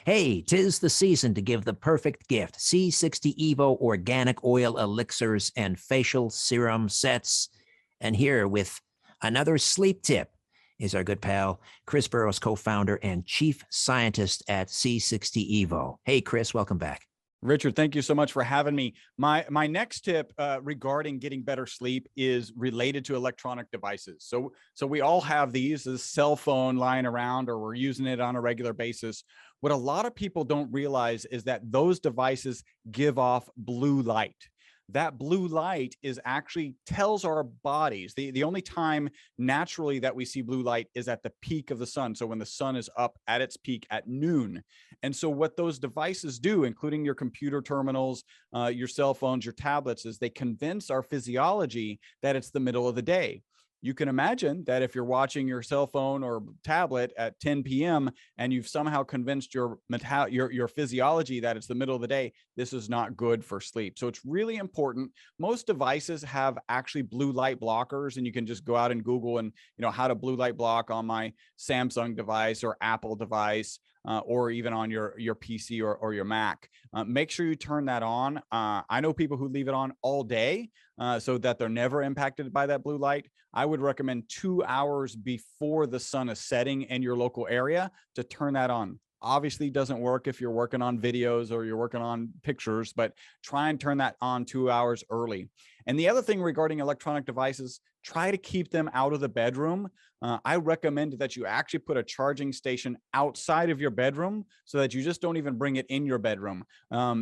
Hey, 'tis the season to give the perfect gift. C60 Evo organic oil elixirs and facial serum sets. And here with another sleep tip is our good pal, Chris Burrows, co-founder and chief scientist at C60 Evo. Hey, Chris, welcome back. Richard, thank you so much for having me. My next tip regarding getting better sleep is related to electronic devices. So we all have these, this cell phone lying around, or we're using it on a regular basis. What a lot of people don't realize is that those devices give off blue light. That blue light is actually tells our bodies, the only time naturally that we see blue light is at the peak of the sun. So when the sun is up at its peak at noon. And so what those devices do, including your computer terminals, your cell phones, your tablets, is they convince our physiology that it's the middle of the day. You can imagine that if you're watching your cell phone or tablet at 10 p.m. and you've somehow convinced your physiology that it's the middle of the day, this is not good for sleep. So it's really important. Most devices have actually blue light blockers, and you can just go out and Google and how to blue light block on my Samsung device or Apple device. Or even on your PC or your Mac. Make sure you turn that on. I know people who leave it on all day so that they're never impacted by that blue light. I would recommend 2 hours before the sun is setting in your local area to turn that on. Obviously doesn't work if you're working on videos or you're working on pictures, but try and turn that on 2 hours early. And the other thing regarding electronic devices, try to keep them out of the bedroom. I recommend that you actually put a charging station outside of your bedroom so that you just don't even bring it in your bedroom.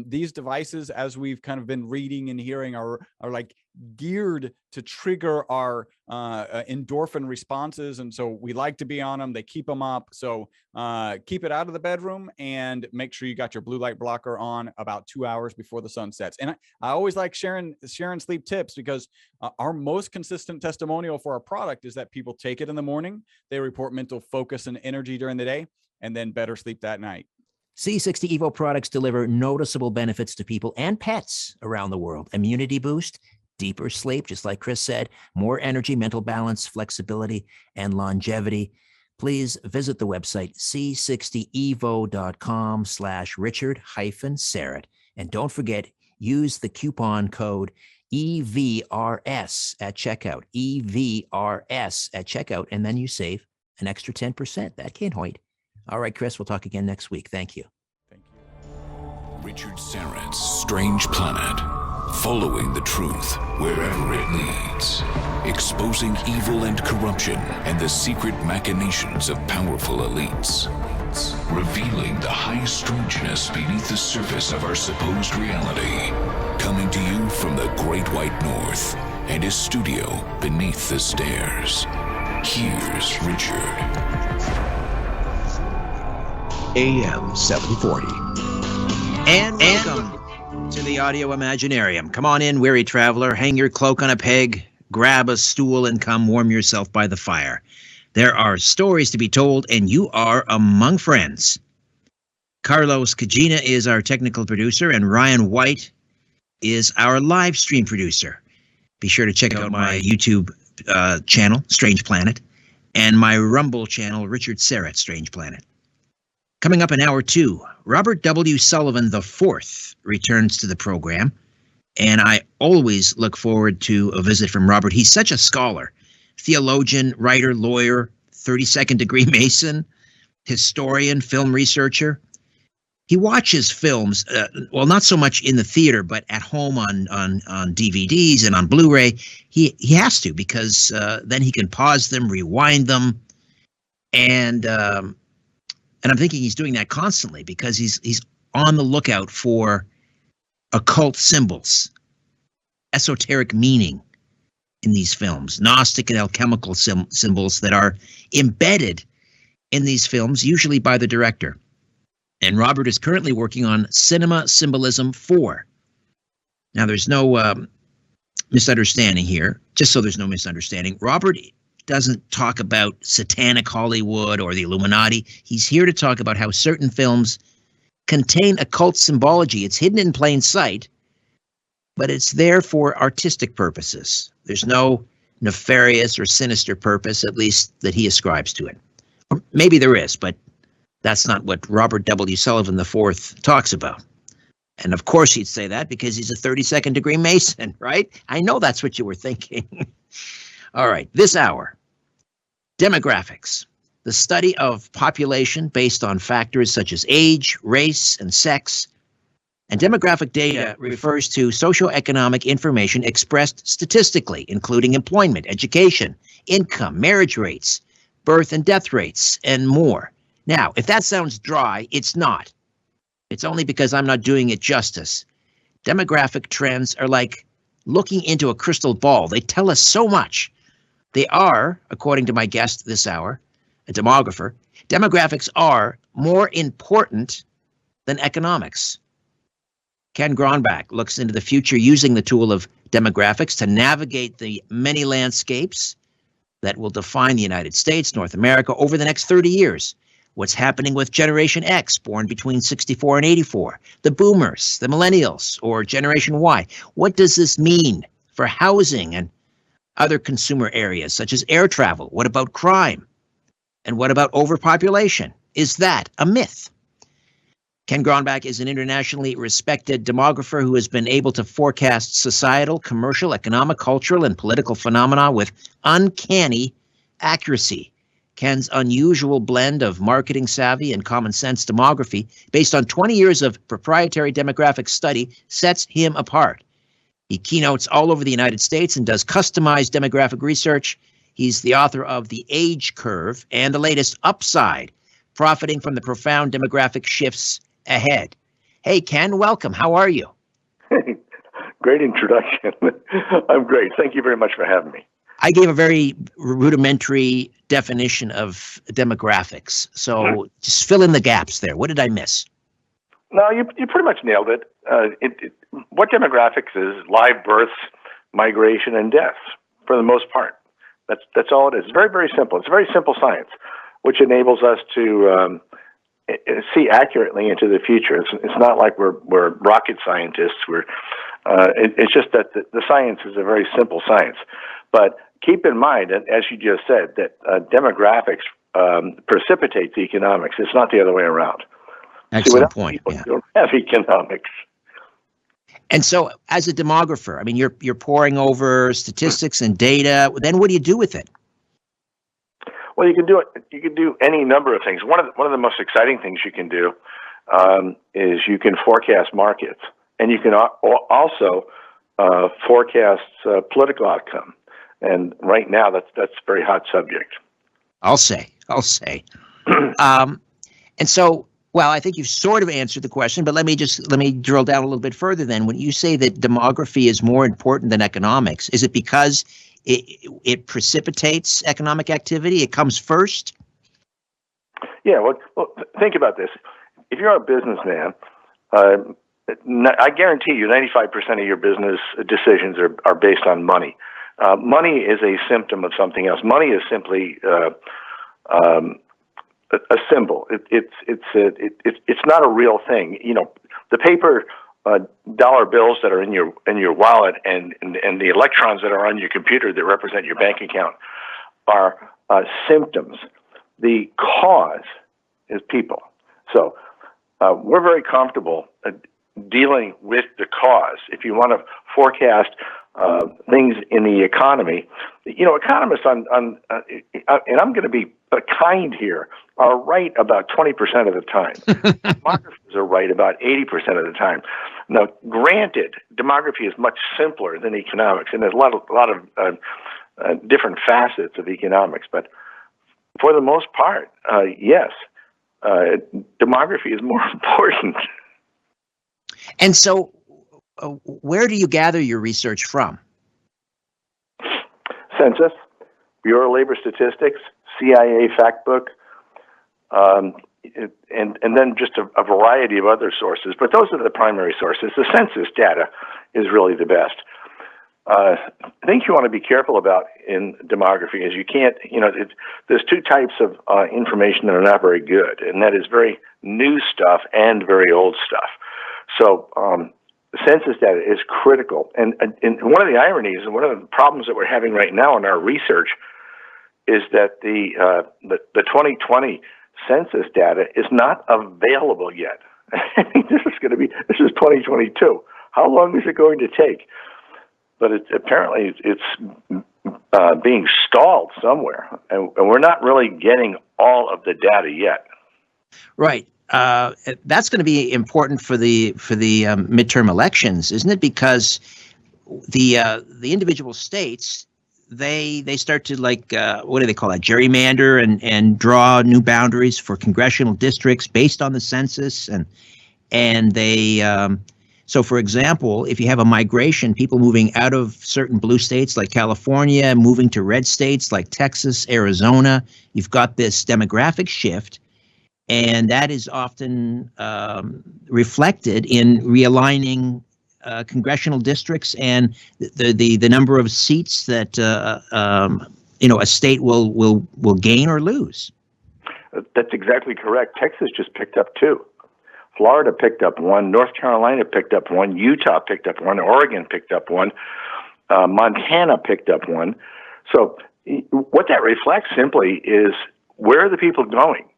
These devices, as we've kind of been reading and hearing, are like geared to trigger our endorphin responses. And so we like to be on them. They keep them up. So keep it out of the bedroom and make sure you got your blue light blocker on about 2 hours before the sun sets. And I always like sharing sleep tips because our most consistent testimonial for our product is that people take it in the morning, they report mental focus and energy during the day, and then better sleep that night. C60 Evo products deliver noticeable benefits to people and pets around the world. Immunity boost, deeper sleep, just like Chris said, more energy, mental balance, flexibility, and longevity. Please visit the website c60evo.com/Richard-Syrett. And don't forget, use the coupon code EVRS at checkout, EVRS at checkout, and then you save an extra 10%. That can't wait. All right, Chris, we'll talk again next week. Thank you. Thank you. Richard Syrett's Strange Planet. Following the truth wherever it leads. Exposing evil and corruption and the secret machinations of powerful elites. Revealing the high strangeness beneath the surface of our supposed reality. Coming to you from the Great White North and his studio beneath the stairs. Here's Richard. AM 740. And welcome to the Audio Imaginarium. Come on in, weary traveler. Hang your cloak on a peg, grab a stool, and come warm yourself by the fire. There are stories to be told, and you are among friends. Carlos Cagina is our technical producer, and Ryan White is our live stream producer. Be sure to check out my YouTube channel, Strange Planet, and my Rumble channel, Richard Syrett, Strange Planet. Coming up in hour 2, Robert W. Sullivan IV returns to the program, and I always look forward to a visit from Robert. He's such a scholar, theologian, writer, lawyer, 32nd degree Mason, historian, film researcher. He watches films, well, not so much in the theater, but at home on DVDs and on Blu-ray. He has to, because then he can pause them, rewind them, and I'm thinking he's doing that constantly because he's on the lookout for occult symbols, esoteric meaning in these films, Gnostic and alchemical symbols that are embedded in these films, usually by the director. And Robert is currently working on Cinema Symbolism 4. Now, there's no misunderstanding here, just so there's no misunderstanding. Robert doesn't talk about satanic Hollywood or the Illuminati. He's here to talk about how certain films contain occult symbology. It's hidden in plain sight, but it's there for artistic purposes. There's no nefarious or sinister purpose, at least that he ascribes to it. Or maybe there is, but That's not what Robert W. Sullivan IV talks about. And of course he'd say that because he's a 32nd degree Mason, right? I know that's what you were thinking. All right, this hour, demographics, the study of population based on factors such as age, race, and sex. And demographic data refers to socioeconomic information expressed statistically, including employment, education, income, marriage rates, birth and death rates, and more. Now, if that sounds dry, it's not. It's only because I'm not doing it justice. Demographic trends are like looking into a crystal ball. They tell us so much. They are, according to my guest this hour, a demographer, demographics are more important than economics. Ken Gronbach looks into the future using the tool of demographics to navigate the many landscapes that will define the United States, North America, over the next 30 years. What's happening with Generation X, born between 64 and 84, the boomers, the millennials, or Generation Y. What does this mean for housing and other consumer areas, such as air travel? What about crime? And what about overpopulation? Is that a myth? Ken Gronbach is an internationally respected demographer who has been able to forecast societal, commercial, economic, cultural, and political phenomena with uncanny accuracy. Ken's unusual blend of marketing savvy and common sense demography, based on 20 years of proprietary demographic study, sets him apart. He keynotes all over the United States and does customized demographic research. He's the author of The Age Curve and the latest Upside, profiting from the profound demographic shifts ahead. Hey, Ken, welcome. How are you? Great introduction. I'm great. Thank you very much for having me. I gave a very rudimentary definition of demographics. So just fill in the gaps there. What did I miss? No, you pretty much nailed it. What demographics is live births, migration, and deaths for the most part. That's all it is. It's very, very simple. It's a very simple science, which enables us to see accurately into the future. It's not like we're rocket scientists. It's just that the science is a very simple science. But keep in mind, as you just said, that demographics precipitates economics. It's not the other way around. Excellent point. Yeah. You don't have economics. And so, as a demographer, I mean, you're poring over statistics and data. Then, what do you do with it? Well, you can do it. You can do any number of things. One of the most exciting things you can do is you can forecast markets, and you can also forecast political outcome. And right now, that's a very hot subject. I'll say. And so, well, I think you've sort of answered the question, but let me drill down a little bit further. Then, when you say that demography is more important than economics, is it because it precipitates economic activity? It comes first? Yeah, well, think about this. If you're a businessman, I guarantee you 95% of your business decisions are based on money. Money is a symptom of something else. Money is simply a symbol. It's not a real thing. You know, the paper dollar bills that are in your wallet and the electrons that are on your computer that represent your bank account are symptoms. The cause is people. So we're very comfortable dealing with the cause. If you want to forecast things in the economy, you know, economists and I'm going to be kind here, are right about 20% of the time. Demographers are right about 80% of the time. Now, granted, demography is much simpler than economics, and there's a lot of different facets of economics. But for the most part, yes, demography is more important. And so, where do you gather your research from? Census, Bureau of Labor Statistics, CIA fact book, and then just a variety of other sources. But those are the primary sources. The census data is really the best. I think you want to be careful about in demography is you can't, you know, there's two types of information that are not very good, and that is very new stuff and very old stuff. So census data is critical. And one of the ironies and one of the problems that we're having right now in our research is that the 2020 census data is not available yet. This is 2022. How long is it going to take? But apparently it's being stalled somewhere, and we're not really getting all of the data yet. Right. That's going to be important for the midterm elections, isn't it? Because the individual states, they start to, like, what do they call that? Gerrymander and draw new boundaries for congressional districts based on the census, and they so, for example, if you have a migration, people moving out of certain blue states like California, moving to red states like Texas, Arizona, you've got this demographic shift. And that is often reflected in realigning congressional districts and the number of seats that a state will gain or lose. That's exactly correct. Texas just picked up 2. Florida picked up 1. North Carolina picked up 1. Utah picked up 1. Oregon picked up 1. Montana picked up 1. So what that reflects simply is, where are the people going?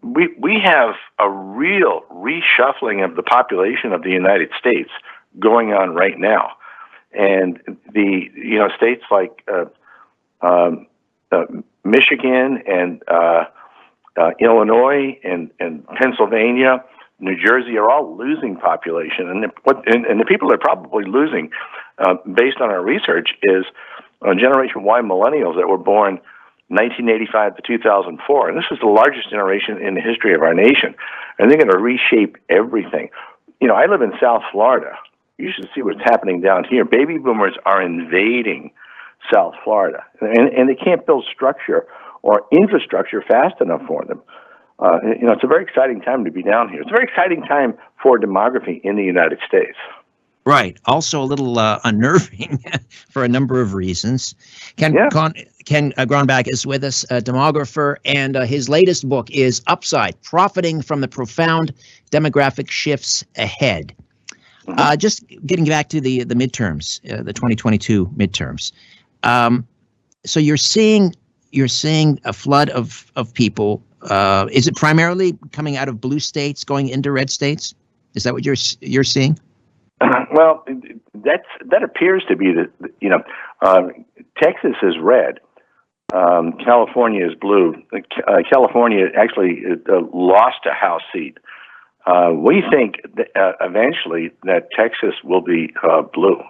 We have a real reshuffling of the population of the United States going on right now, and states like Michigan and Illinois and Pennsylvania, New Jersey are all losing population, and the people they're probably losing, based on our research, is Generation Y millennials that were born 1985 to 2004, and this is the largest generation in the history of our nation, and they're going to reshape everything. I live in South Florida. You should see what's happening down here. Baby boomers are invading South Florida, and they can't build structure or infrastructure fast enough for them. It's a very exciting time to be down here. It's a very exciting time for demography in the United States. Right. Also a little unnerving for a number of reasons. Ken Gronbach is with us, a demographer, and his latest book is Upside: Profiting from the Profound Demographic Shifts Ahead. Just getting back to the midterms, the 2022 midterms. So you're seeing a flood of people. Is it primarily coming out of blue states going into red states? Is that what you're seeing? Well, that appears to be Texas is red, California is blue. California actually lost a House seat. We think that, eventually that Texas will be blue.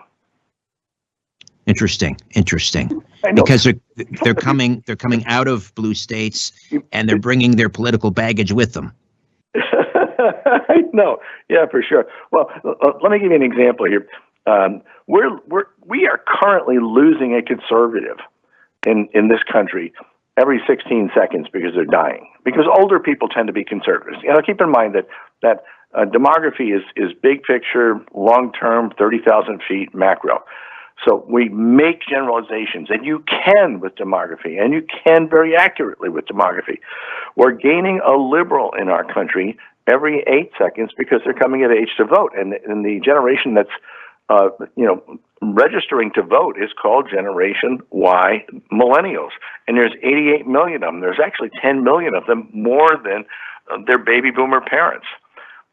Interesting. Because they're coming out of blue states, and they're bringing their political baggage with them. I know. Yeah, for sure. Well, let me give you an example here. We are currently losing a conservative in this country every 16 seconds because they're dying. Because older people tend to be conservatives. Keep in mind that demography is big picture, long term, 30,000 feet macro. So we make generalizations, and you can with demography, and you can very accurately with demography. We're gaining a liberal in our country every 8 seconds because they're coming of age to vote. And the generation that's, registering to vote is called Generation Y millennials. And there's 88 million of them. There's actually 10 million of them more than their baby boomer parents.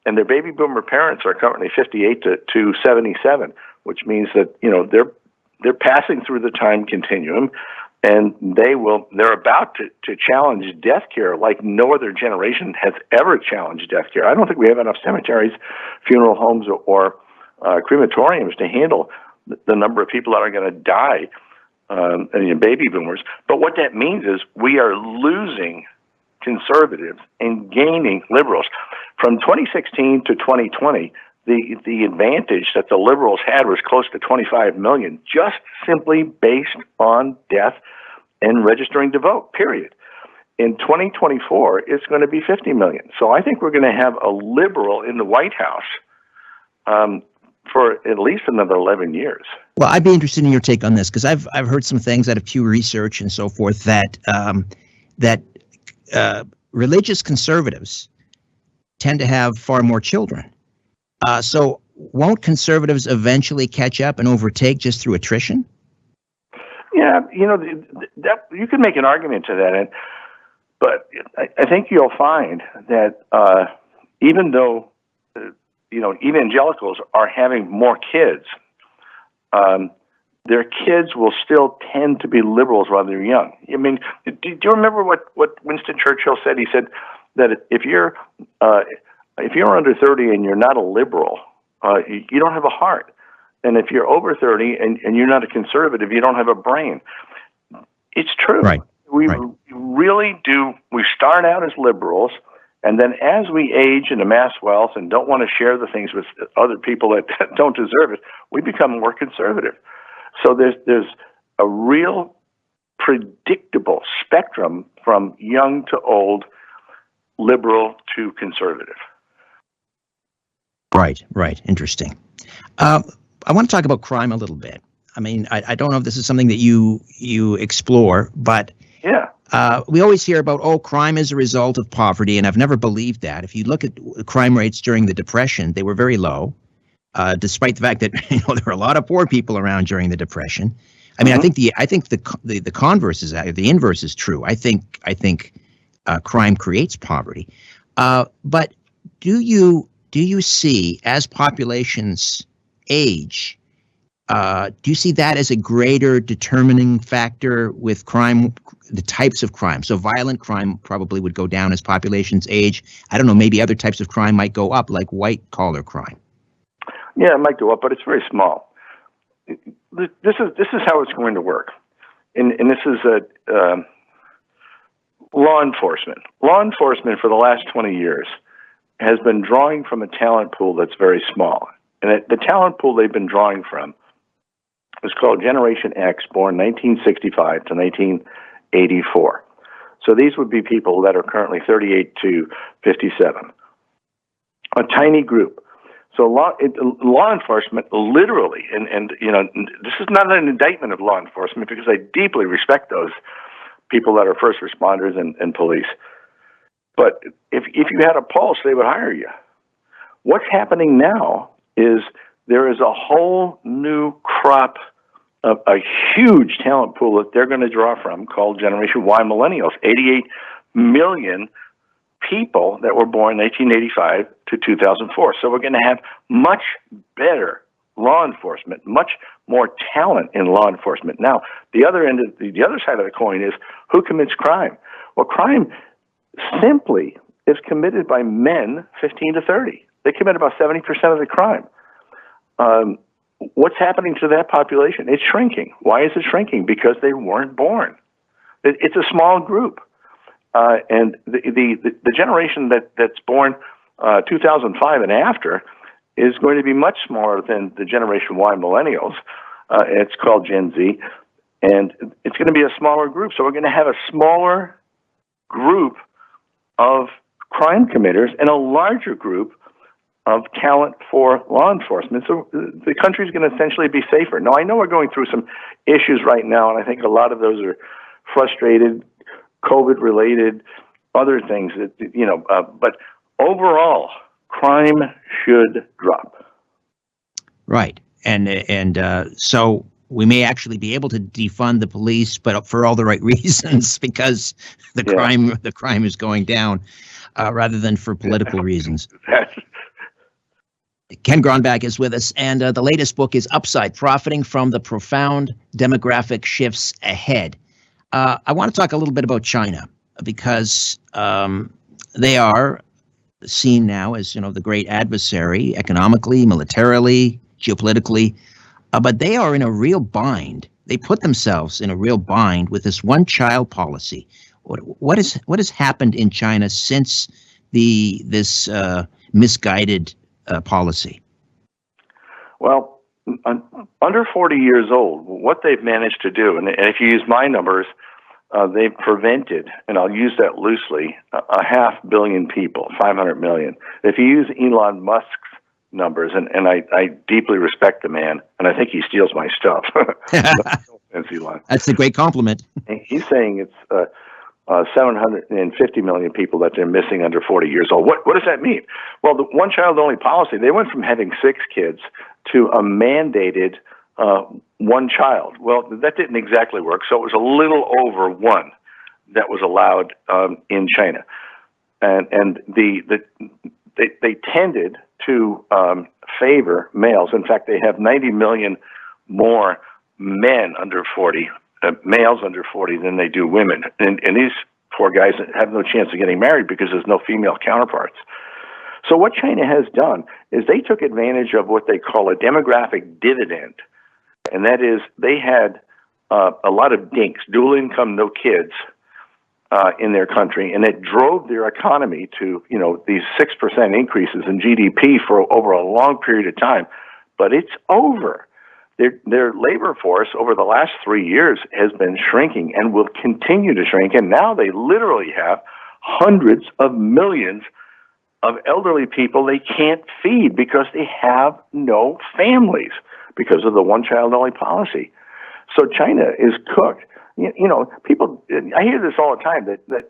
And their baby boomer parents are currently 58 to 77, which means that, they're passing through the time continuum, and they're about to challenge death care like no other generation has ever challenged death care. I don't think we have enough cemeteries, funeral homes, or crematoriums to handle the number of people that are going to die, baby boomers. But what that means is we are losing conservatives and gaining liberals. From 2016 to 2020, the advantage that the liberals had was close to 25 million, just simply based on death and registering to vote, period. In 2024, it's going to be 50 million. So I think we're going to have a liberal in the White House for at least another 11 years. Well, I'd be interested in your take on this, because I've heard some things out of Pew Research and so forth that religious conservatives tend to have far more children. So won't conservatives eventually catch up and overtake just through attrition? Yeah, that you can make an argument to that. And But I think you'll find that even though evangelicals are having more kids, their kids will still tend to be liberals while they're young. I mean, do you remember what Winston Churchill said? He said that if you're under 30 and you're not a liberal, you don't have a heart. And if you're over 30 and you're not a conservative, you don't have a brain. It's true. Right. We really do. We start out as liberals, and then as we age and amass wealth and don't want to share the things with other people that don't deserve it, we become more conservative. So there's a real predictable spectrum from young to old, liberal to conservative. Right. Interesting. I want to talk about crime a little bit. I mean, I don't know if this is something that you explore, but yeah. We always hear about, crime is a result of poverty, and I've never believed that. If you look at crime rates during the Depression, they were very low, despite the fact that there were a lot of poor people around during the Depression. I mean, Mm-hmm. I think the converse is the inverse is true. I think crime creates poverty. But do you see, as populations age, do you see that as a greater determining factor with crime, the types of crime? So violent crime probably would go down as populations age. I don't know, maybe other types of crime might go up, like white-collar crime. Yeah, it might go up, but it's very small. This is how it's going to work, and this is law enforcement. Law enforcement for the last 20 years has been drawing from a talent pool that's very small, and the talent pool they've been drawing from is called Generation X, born 1965 to 1984. So these would be people that are currently 38 to 57. A tiny group. So law enforcement literally, and this is not an indictment of law enforcement because I deeply respect those people that are first responders and police. But if you had a pulse, they would hire you. What's happening now is there is a whole new crop of a huge talent pool that they're going to draw from called Generation Y millennials, 88 million people that were born 1985 to 2004. So we're going to have much better law enforcement, much more talent in law enforcement. Now, the other side of the coin is who commits crime? Well, crime simply is committed by men 15 to 30. They commit about 70% of the crime. What's happening to that population? It's shrinking. Why is it shrinking? Because they weren't born. It's a small group. And the generation that's born 2005 and after is going to be much smaller than the Generation Y millennials. It's called Gen Z. And it's going to be a smaller group. So we're going to have a smaller group of crime committers and a larger group of talent for law enforcement. So the country is going to essentially be safer. Now, I know we're going through some issues right now, and I think a lot of those are frustrated, COVID-related, other things that, but overall, crime should drop. Right. And so we may actually be able to defund the police, but for all the right reasons, because the crime is going down, rather than for political reasons. Ken Gronbach is with us, and the latest book is Upside: Profiting from the Profound Demographic Shifts Ahead. I want to talk a little bit about China, because they are seen now as, the great adversary economically, militarily, geopolitically, but they are in a real bind. They put themselves in a real bind with this one-child policy. What has happened in China since this misguided policy? Well, under 40 years old, what they've managed to do, and if you use my numbers, they've prevented, and I'll use that loosely, 500 million people, 500 million. If you use Elon Musk's numbers, and I deeply respect the man, and I think he steals my stuff. Elon. That's a great compliment. He's saying it's 750 million people that they're missing under 40 years old. What does that mean? Well, the one-child-only policy, they went from having 6 kids to a mandated one child. Well, that didn't exactly work, so it was a little over 1. that was allowed in China, and they tended to favor males. In fact, they have 90 million more men under 40, males under 40, than they do women. And these poor guys have no chance of getting married because there's no female counterparts. So what China has done is they took advantage of what they call a demographic dividend. And that is, they had a lot of dinks, dual income, no kids, in their country, and it drove their economy to, these 6% increases in GDP for over a long period of time. But it's over. Their labor force over the last 3 years has been shrinking and will continue to shrink. And now they literally have hundreds of millions of elderly people they can't feed because they have no families because of the one-child-only policy. So China is cooked. People, I hear this all the time that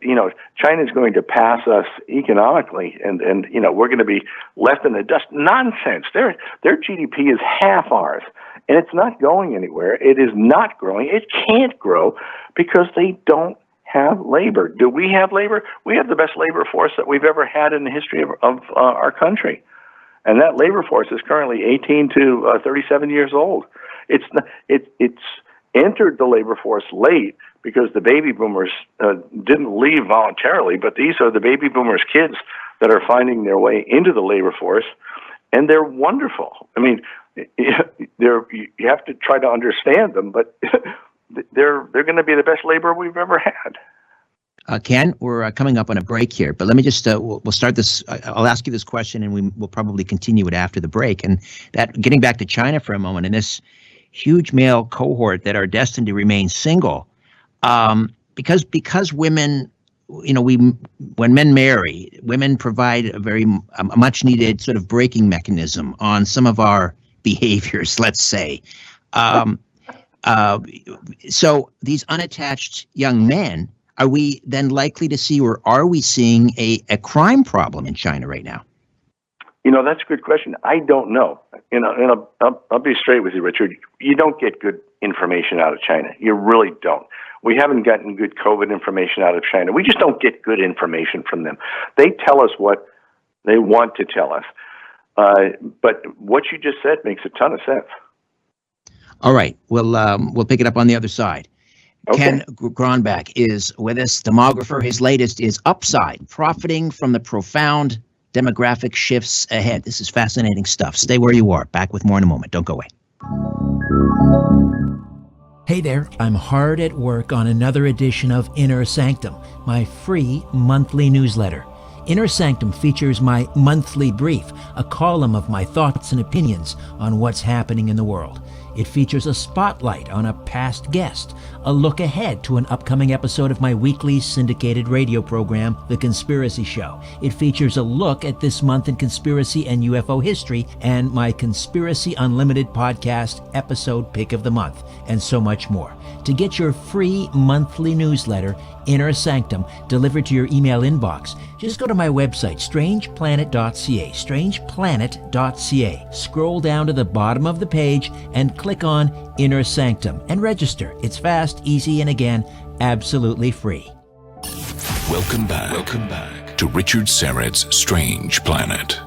China is going to pass us economically and we're going to be left in the dust. Nonsense. Their GDP is half ours, and it's not going anywhere. It is not growing. It can't grow because they don't have labor. Do we have labor? We have the best labor force that we've ever had in the history of our country. And that labor force is currently 18 to 37 years old. It's entered the labor force late because the baby boomers didn't leave voluntarily, but these are the baby boomers' kids that are finding their way into the labor force, and they're wonderful. I mean, you have to try to understand them, but they're going to be the best labor we've ever had. Ken, we're coming up on a break here, but let me just, we'll start this. I'll ask you this question, and we'll probably continue it after the break. And that, getting back to China for a moment, and this huge male cohort that are destined to remain single, because women, when men marry, women provide a much needed sort of braking mechanism on some of our behaviors, let's say. So these unattached young men, are we then likely to see, or are we seeing a crime problem in China right now? That's a good question. I don't know. And I'll be straight with you, Richard. You don't get good information out of China. You really don't. We haven't gotten good COVID information out of China. We just don't get good information from them. They tell us what they want to tell us. But what you just said makes a ton of sense. All right. We'll pick it up on the other side. Okay. Ken Gronbach is with us, demographer. His latest is Upside, Profiting from the Profound Demographic Shifts Ahead. This is fascinating stuff. Stay where you are. Back with more in a moment. Don't go away. Hey there, I'm hard at work on another edition of Inner Sanctum, my free monthly newsletter. Inner Sanctum features my monthly brief, a column of my thoughts and opinions on what's happening in the world. It features a spotlight on a past guest, a look ahead to an upcoming episode of my weekly syndicated radio program, The Conspiracy Show. It features a look at this month in conspiracy and UFO history, and my Conspiracy Unlimited podcast episode pick of the month, and so much more. To get your free monthly newsletter, Inner Sanctum, delivered to your email inbox, just go to my website, strangeplanet.ca, strangeplanet.ca. Scroll down to the bottom of the page and click on Inner Sanctum and register. It's fast, easy, and again, absolutely free. Welcome back to Richard Syrett's Strange Planet.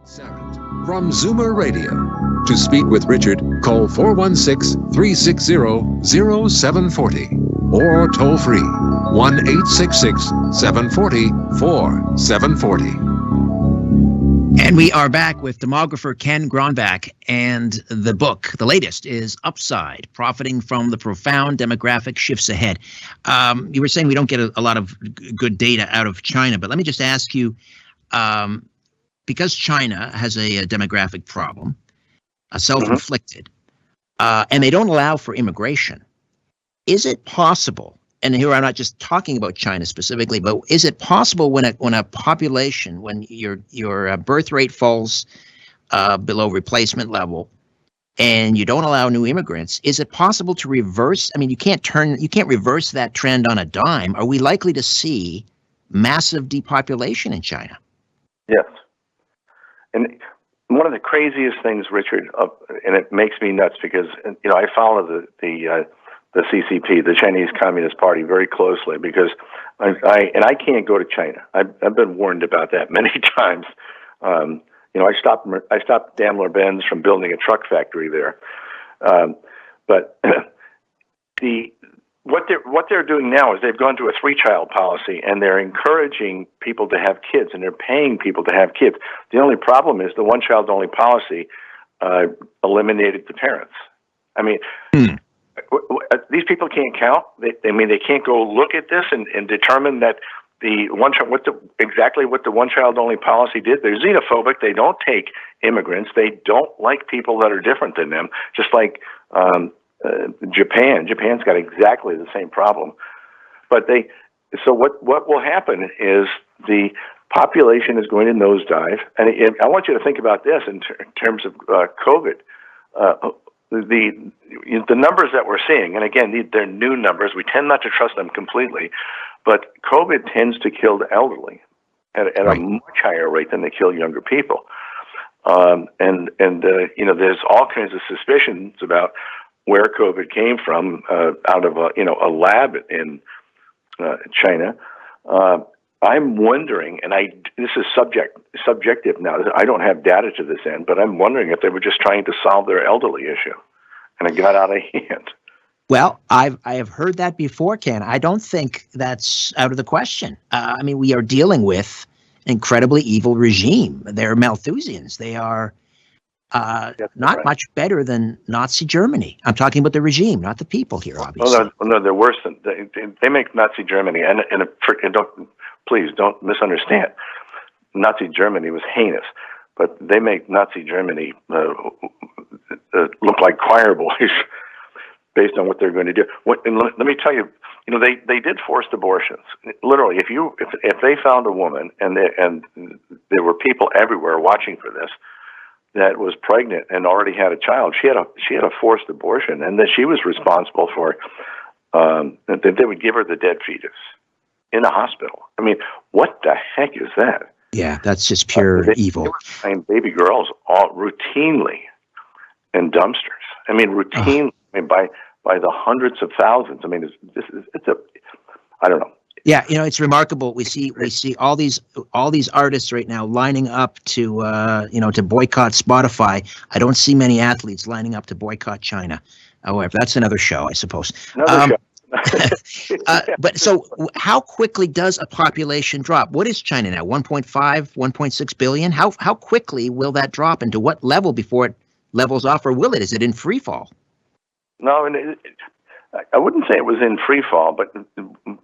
Syrett from Zoomer Radio. To speak with Richard, call 416-360-0740 or toll free 1-866-740-4740. And we are back with demographer Ken Gronbach, and the book, the latest, is Upside, Profiting from the Profound Demographic Shifts Ahead. You were saying we don't get a lot of good data out of China, but let me just ask you, because China has a demographic problem, self-inflicted, and they don't allow for immigration, is it possible, and here I'm not just talking about China specifically, but is it possible when a population, when your birth rate falls below replacement level, and you don't allow new immigrants, is it possible to reverse? I mean, you can't reverse that trend on a dime. Are we likely to see massive depopulation in China? Yes. And one of the craziest things, Richard, and it makes me nuts because I follow the the CCP, the Chinese Communist Party, very closely because I can't go to China. I've been warned about that many times. I stopped Daimler-Benz from building a truck factory there. But what they're doing now is they've gone to a 3-child policy, and they're encouraging people to have kids, and they're paying people to have kids. The only problem is the 1-child only policy eliminated the parents. I mean, these people can't count. They can't go look at this and determine that exactly what the 1-child only policy did. They're xenophobic. They don't take immigrants. They don't like people that are different than them. Just like Japan. Japan's got exactly the same problem. But so what will happen is the population is going to nosedive. And I want you to think about this in terms of COVID. The numbers that we're seeing, and again, they're new numbers. We tend not to trust them completely, but COVID tends to kill the elderly at a much higher rate than they kill younger people. There's all kinds of suspicions about where COVID came from out of a lab in China. I'm wondering, and this is subjective now. I don't have data to this end, but I'm wondering if they were just trying to solve their elderly issue, and it got out of hand. Well, I have heard that before, Ken. I don't think that's out of the question. We are dealing with incredibly evil regime. They're Malthusians. They are not much better than Nazi Germany. I'm talking about the regime, not the people here, obviously. No, they're worse than they make Nazi Germany, and please don't misunderstand. Nazi Germany was heinous, but they make Nazi Germany look like choir boys based on what they're going to do. Let me tell you, they did forced abortions. Literally, if they found a woman, and there were people everywhere watching for this, that was pregnant and already had a child, she had a forced abortion, and that she was responsible for that they would give her the dead fetus in a hospital. I mean, what the heck is that? Yeah, that's just pure evil. They were finding baby girls all routinely in dumpsters. I mean, routinely. By the hundreds of thousands. I mean, I don't know. Yeah, it's remarkable. We see all these artists right now lining up to boycott Spotify. I don't see many athletes lining up to boycott China. However, that's another show, I suppose. Another show. But so how quickly does a population drop? What is China now? 1.5, 1.6 billion? How quickly will that drop, and to what level before it levels off, or will it? Is it in free fall? No, and I wouldn't say it was in free fall, but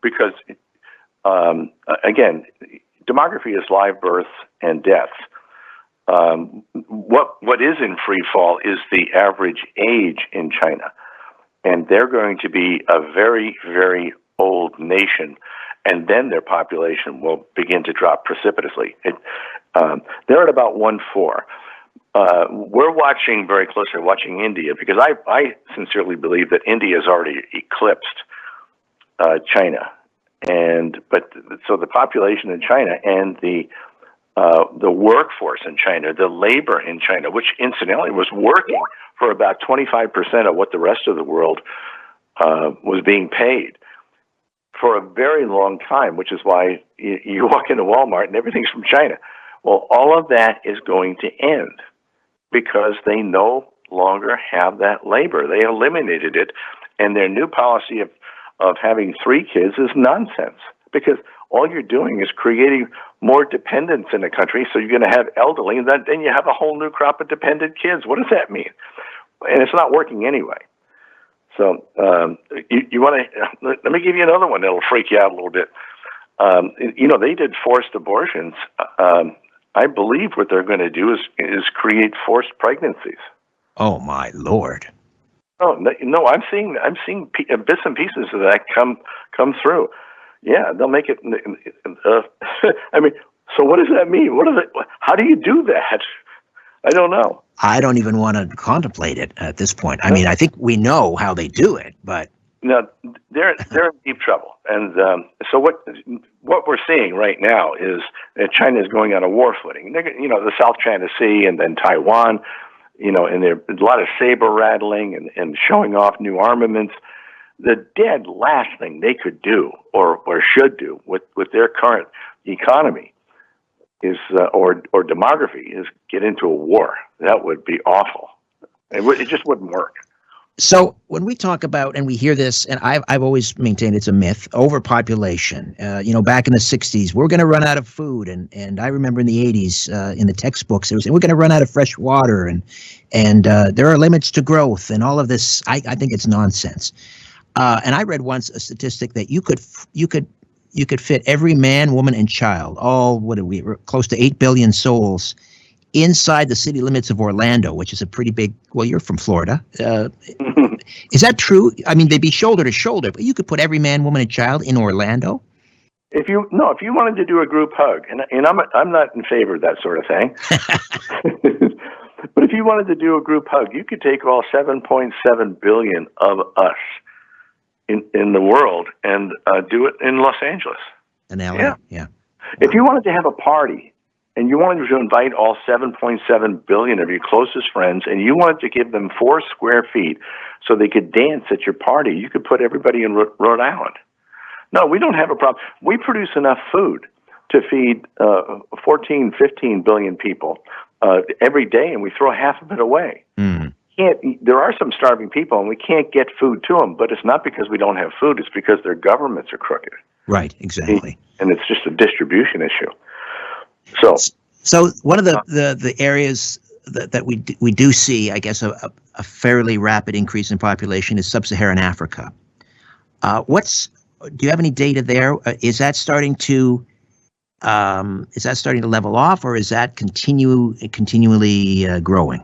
because, again, demography is live births and deaths. What is in free fall is the average age in China, and they're going to be a very, very old nation, and then their population will begin to drop precipitously. They're at about 1.4. We're watching very closely, watching India, because I sincerely believe that India has already eclipsed China, so the population in China and the workforce in China, the labor in China, which incidentally was working for about 25% of what the rest of the world was being paid for a very long time, which is why you walk into Walmart and everything's from China. Well, all of that is going to end, because they no longer have that labor. They eliminated it, and their new policy of having 3 kids is nonsense, because all you're doing is creating more dependence in the country, so you're going to have elderly, and then you have a whole new crop of dependent kids. What does that mean? And it's not working anyway. So you want to let me give you another one that'll freak you out a little bit. They did forced abortions. I believe what they're going to do is create forced pregnancies. Oh my Lord! Oh no, I'm seeing bits and pieces of that come through. Yeah, they'll make it. I mean, so what does that mean? How do you do that? I don't know. I don't even want to contemplate it at this point. I mean, I think we know how they do it, but no, they're in deep trouble. And so what we're seeing right now is that China is going on a war footing. The South China Sea and then Taiwan, and there's a lot of saber rattling and showing off new armaments. the dead last thing they could do or should do with their current economy is or demography is get into a war. That would be awful. It just wouldn't work. So when we talk about, and we hear this, and I've always maintained it's a myth, overpopulation. Back in the 60s, we're going to run out of food. And I remember in the 80s, in the textbooks, it was, we're going to run out of fresh water, and there are limits to growth, and all of this. I think it's nonsense. And I read once a statistic that you could fit every man, woman, and child, close to 8 billion souls, inside the city limits of Orlando, which is a pretty big. Well, you're from Florida. Is that true? I mean, they'd be shoulder to shoulder, but you could put every man, woman, and child in Orlando. If you wanted to do a group hug, and I'm not in favor of that sort of thing, but if you wanted to do a group hug, you could take all 7.7 billion of us in the world and do it in Los Angeles. In LA, yeah. If you wanted to have a party, and you wanted to invite all 7.7 billion of your closest friends, and you wanted to give them 4 square feet so they could dance at your party, you could put everybody in Rhode Island. No, we don't have a problem. We produce enough food to feed 14, 15 billion people every day, and we throw half of it away. There are some starving people, and we can't get food to them, but it's not because we don't have food. It's because their governments are crooked. Right, exactly. And it's just a distribution issue. So one of the areas that we do see, I guess, a fairly rapid increase in population is sub-Saharan Africa. Do you have any data there? Is that starting to level off, or is that continually growing?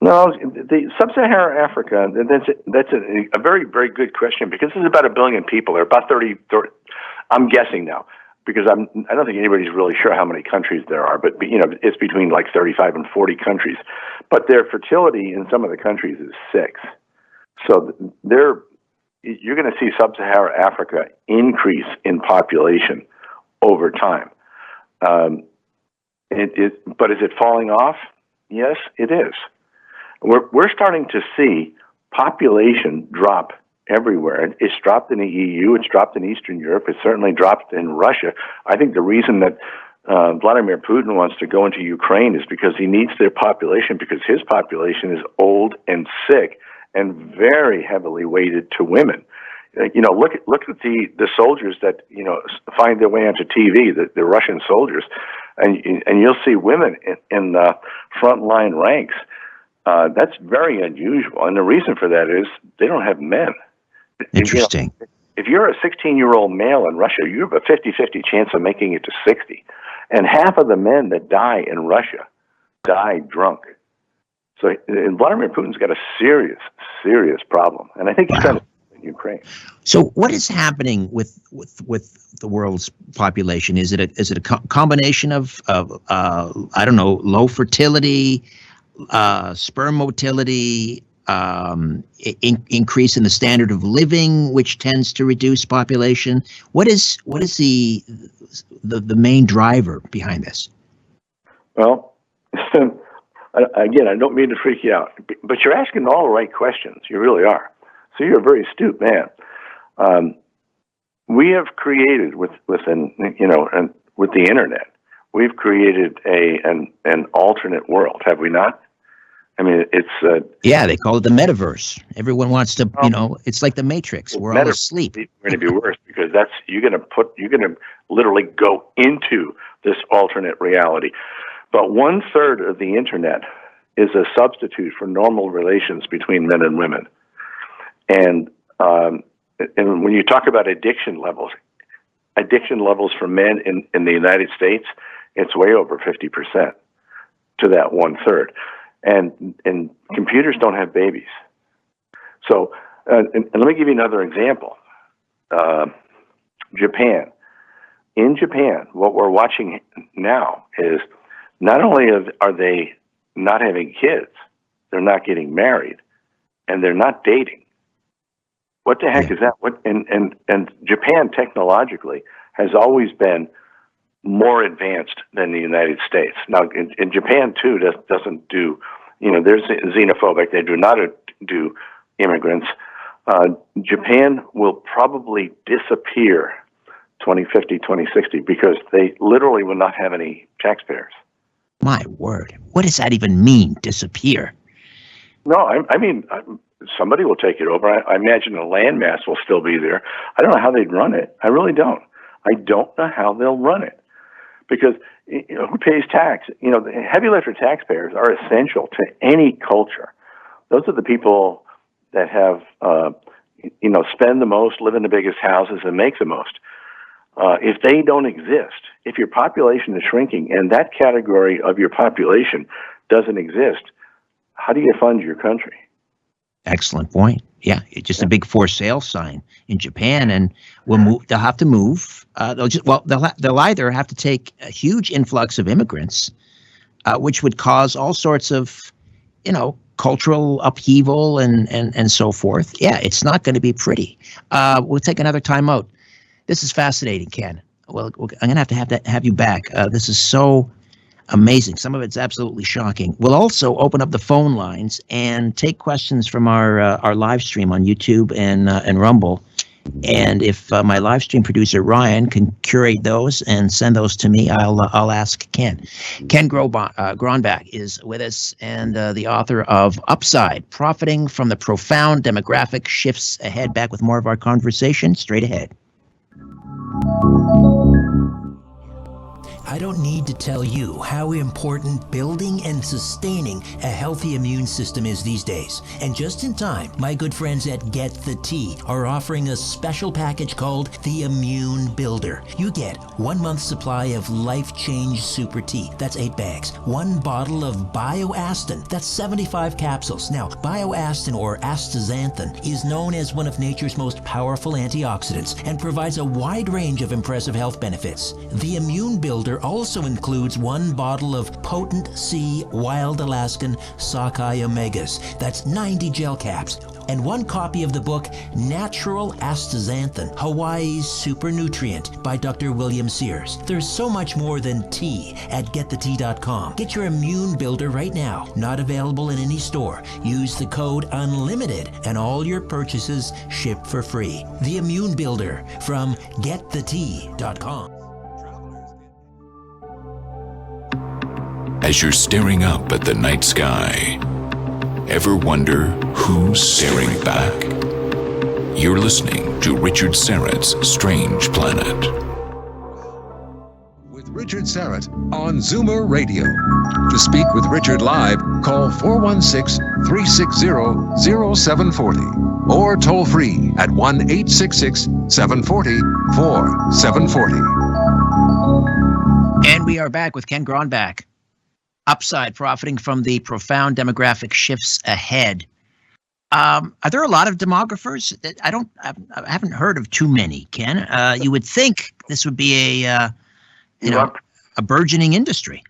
No, the sub-Saharan Africa. That's a very, very good question, because this is about 1 billion people. There are about 30. I'm guessing now, because I don't think anybody's really sure how many countries there are, but it's between like 35 and 40 countries. But their fertility in some of the countries is 6. So you're going to see sub-Saharan Africa increase in population over time. But is it falling off? Yes, it is. We're starting to see population drop everywhere. It's dropped in the EU. It's dropped in Eastern Europe. It's certainly dropped in Russia. I think the reason that Vladimir Putin wants to go into Ukraine is because he needs their population, because his population is old and sick and very heavily weighted to women. Look at the soldiers that find their way onto TV, the Russian soldiers, and you'll see women in the frontline ranks. That's very unusual, and the reason for that is they don't have men. Interesting. If you're a 16-year-old male in Russia, you have a 50-50 chance of making it to 60. And half of the men that die in Russia die drunk. So Vladimir Putin's got a serious, serious problem. And I think he's trying to in Ukraine. So what is happening with the world's population? Is it a combination of I don't know, low fertility, sperm motility, increase in the standard of living, which tends to reduce population? What is the main driver behind this? Well, again, I don't mean to freak you out, but you're asking all the right questions. You really are. So you're a very astute man. We have created with the internet, we've created an alternate world, have we not? I mean, it's yeah, they call it the metaverse. Everyone wants to, it's like the Matrix. We're all asleep. It's going to be worse, because you're going to literally go into this alternate reality. But 1/3 of the internet is a substitute for normal relations between men and women. And when you talk about addiction levels for men in the United States, it's way over 50% to that 1/3. And computers don't have babies. So, and let me give you another example. Japan. In Japan, what we're watching now is not only are they not having kids, they're not getting married, and they're not dating. What the heck is that? And Japan technologically has always been more advanced than the United States. Now, in Japan too, doesn't do, they're xenophobic. They do not do immigrants. Japan will probably disappear 2050, 2060 because they literally will not have any taxpayers. My word. What does that even mean, disappear? No, I mean, somebody will take it over. I imagine the landmass will still be there. I don't know how they'd run it. I really don't. I don't know how they'll run it because who pays tax? The heavy lifter taxpayers are essential to any culture. Those are the people that have, spend the most, live in the biggest houses, and make the most. If they don't exist, if your population is shrinking and that category of your population doesn't exist, how do you fund your country? Excellent point. Yeah, it's just a big for sale sign in Japan, and we'll move. They'll have to move. They'll either have to take a huge influx of immigrants, which would cause all sorts of, cultural upheaval and so forth. Yeah, it's not going to be pretty. We'll take another time out. This is fascinating, Ken. Well, I'm going to have you back. This is so amazing. Some of it's absolutely shocking. We'll also open up the phone lines and take questions from our live stream on YouTube and Rumble. And if my live stream producer Ryan can curate those and send those to me, I'll ask Ken. Ken Gronbach is with us, and the author of Upside: Profiting from the Profound Demographic Shifts Ahead. Back with more of our conversation straight ahead. I don't need to tell you how important building and sustaining a healthy immune system is these days. And just in time, my good friends at Get the Tea are offering a special package called the Immune Builder. You get 1 month's supply of Life Change Super Tea. That's 8 bags. 1 bottle of BioAstin. That's 75 capsules. Now, BioAstin, or astaxanthin, is known as one of nature's most powerful antioxidants and provides a wide range of impressive health benefits. The Immune Builder also includes 1 bottle of potent C wild Alaskan sockeye omegas. That's 90 gel caps. And 1 copy of the book Natural Astaxanthin, Hawaii's Super Nutrient by Dr. William Sears. There's so much more than tea at getthetea.com. Get your Immune Builder right now. Not available in any store. Use the code UNLIMITED and all your purchases ship for free. The Immune Builder from getthetea.com. As you're staring up at the night sky, ever wonder who's staring back? You're listening to Richard Syrett's Strange Planet. With Richard Syrett on Zoomer Radio. To speak with Richard live, call 416-360-0740 or toll free at 1-866-740-4740. And we are back with Ken Gronbach. Upside: Profiting from the Profound Demographic Shifts Ahead. Are there a lot of demographers? I haven't heard of too many, Ken. You would think this would be a burgeoning industry.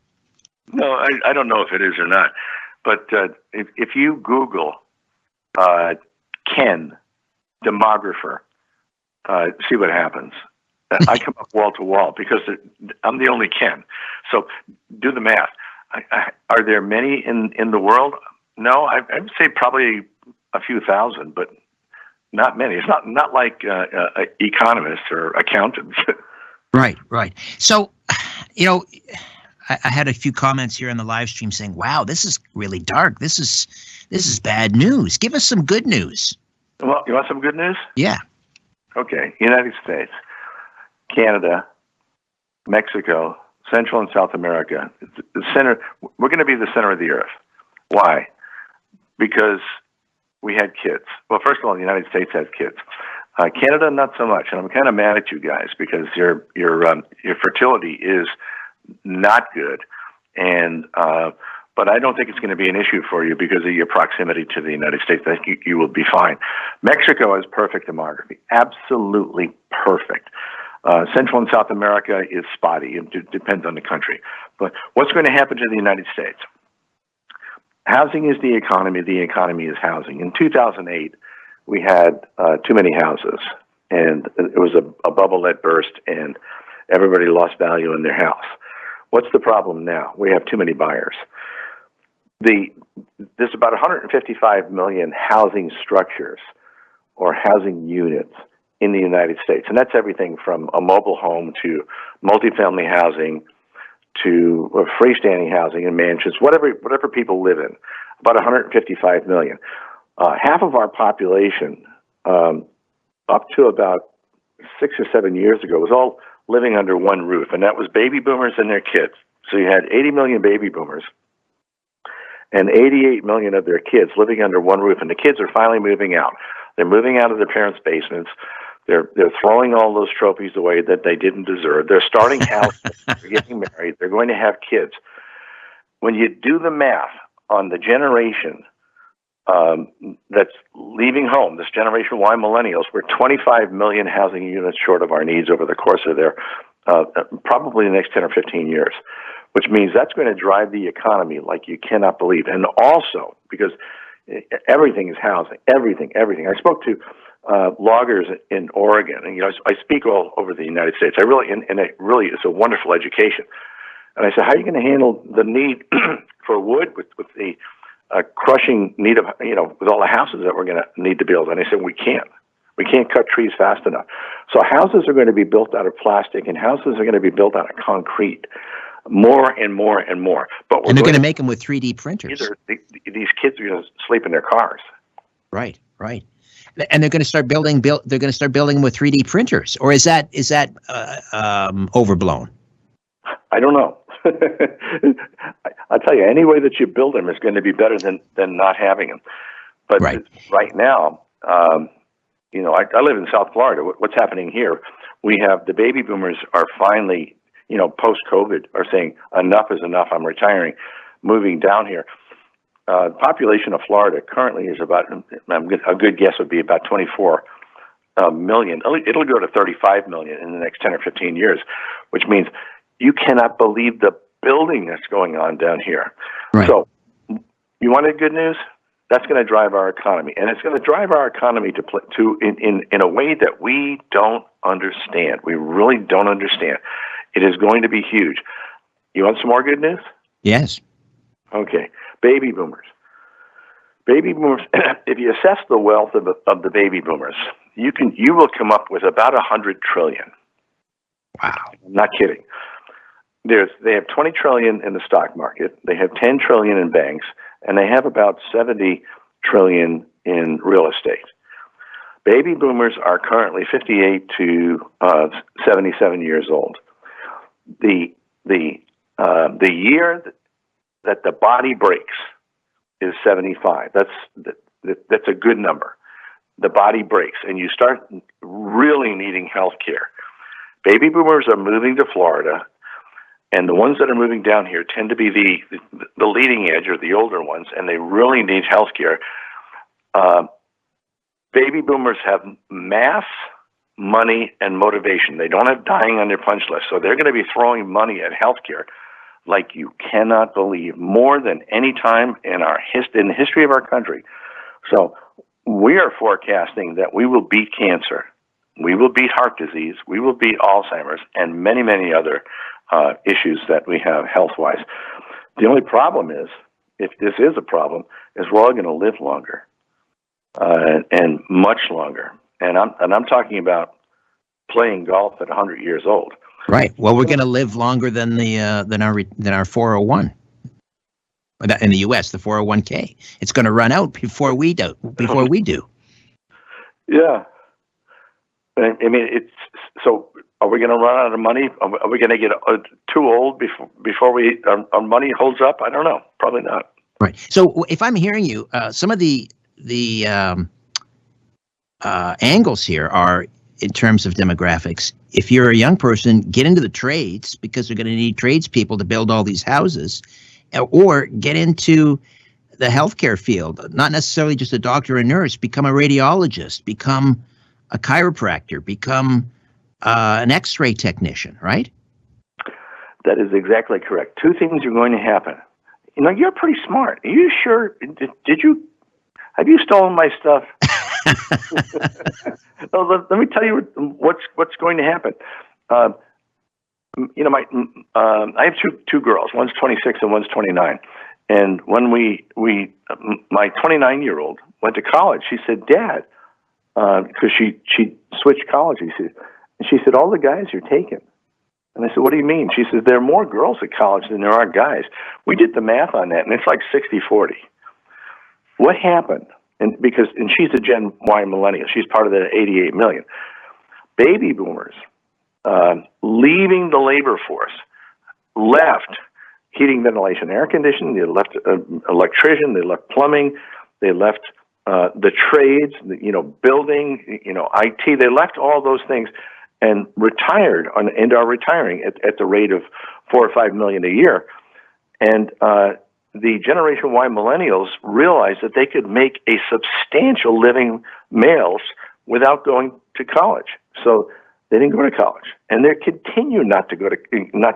No, I don't know if it is or not. But if you Google Ken demographer, see what happens. I come up wall to wall because I'm the only Ken. So do the math. Are there many in the world? No, I would say probably a few thousand, but not many. It's not like economists or accountants. Right. So, I had a few comments here on the live stream saying, "Wow, this is really dark. This is bad news. Give us some good news." Well, you want some good news? Yeah. Okay. United States, Canada, Mexico, Central and South America, the center. We're going to be the center of the earth. Why? Because we had kids. Well, first of all, the United States has kids. Canada, not so much. And I'm kind of mad at you guys because your fertility is not good. And but I don't think it's going to be an issue for you because of your proximity to the United States. I think you will be fine. Mexico has perfect demography, absolutely perfect. Central and South America is spotty. It depends on the country. But what's going to happen to the United States? Housing is the economy. The economy is housing. In 2008, we had too many houses, and it was a bubble that burst, and everybody lost value in their house. What's the problem now? We have too many buyers. There's about 155 million housing structures or housing units in the United States. And that's everything from a mobile home to multifamily housing to freestanding housing and mansions, whatever people live in, about 155 million. Half of our population, up to about 6 or 7 years ago, was all living under one roof, and that was baby boomers and their kids. So you had 80 million baby boomers and 88 million of their kids living under one roof, and the kids are finally moving out. They're moving out of their parents' basements. They're throwing all those trophies away that they didn't deserve. They're starting houses. They're getting married. They're going to have kids. When you do the math on the generation that's leaving home, this Generation Y millennials, we're 25 million housing units short of our needs over the course of their probably the next 10 or 15 years, which means that's going to drive the economy like you cannot believe. And also, because everything is housing, everything. I spoke to loggers in Oregon, and I speak all over the United States. And it really is a wonderful education. And I said, how are you going to handle the need for wood with the crushing need of with all the houses that we're going to need to build? And I said, we can't cut trees fast enough. So houses are going to be built out of plastic, and houses are going to be built out of concrete, more and more and more. And they're going to make them with 3D printers. These kids are going to sleep in their cars. Right. And they're going to start building. They're going to start building with 3D printers, or is that overblown? I don't know. I'll tell you, any way that you build them is going to be better than not having them. But right now, I live in South Florida. What's happening here? We have the baby boomers are finally, post-COVID, are saying enough is enough. I'm retiring, moving down here. The population of Florida currently is about, a good guess would be about 24 million. It'll go to 35 million in the next 10 or 15 years, which means you cannot believe the building that's going on down here. Right. So you wanted good news? That's going to drive our economy, and it's going to drive our economy in a way that we don't understand. We really don't understand. It is going to be huge. You want some more good news? Yes. Okay. Baby boomers. If you assess the wealth of the baby boomers, you will come up with about 100 trillion. Wow. I'm not kidding. They have 20 trillion in the stock market. They have 10 trillion in banks, and they have about 70 trillion in real estate. Baby boomers are currently 58 to 77 years old. The year that the body breaks is 75. That's a good number. The body breaks, and you start really needing health care. Baby boomers are moving to Florida, and the ones that are moving down here tend to be the leading edge, or the older ones, and they really need health care. Baby boomers have mass, money, and motivation. They don't have dying on their punch list, so they're going to be throwing money at health care like you cannot believe, more than any time in the history of our country. So we are forecasting that we will beat cancer, we will beat heart disease, we will beat Alzheimer's, and many, many other issues that we have health-wise. The only problem is, if this is a problem, is we're all going to live longer and much longer. And I'm talking about playing golf at 100 years old. Right. Well, we're going to live longer than our 401 in the U.S. The 401k. It's going to run out before we do. Yeah. I mean, so. Are we going to run out of money? Are we going to get too old before our money holds up? I don't know. Probably not. Right. So if I'm hearing you, some of the angles here are in terms of demographics. If you're a young person, get into the trades, because they're going to need tradespeople to build all these houses, or get into the healthcare field. Not necessarily just a doctor or nurse. Become a radiologist. Become a chiropractor. Become an X-ray technician, right? That is exactly correct. Two things are going to happen. You're pretty smart. Are you sure? Have you stolen my stuff? Let me tell you what's going to happen. I have two girls. One's 26 and one's 29. And when my 29-year-old went to college, she said, "Dad, because she switched colleges. And she said, all the guys are taken. And I said, what do you mean? She says, there are more girls at college than there are guys. We did the math on that, and it's like 60-40. What happened? And she's a Gen Y millennial. She's part of the 88 million. Baby boomers leaving the labor force left heating, ventilation, air conditioning. They left electrician. They left plumbing. They left the trades, building, IT. They left all those things and retired and are retiring at the rate of 4 or 5 million a year. And the Generation Y millennials realized that they could make a substantial living, males, without going to college. So they didn't go to college, and they continue not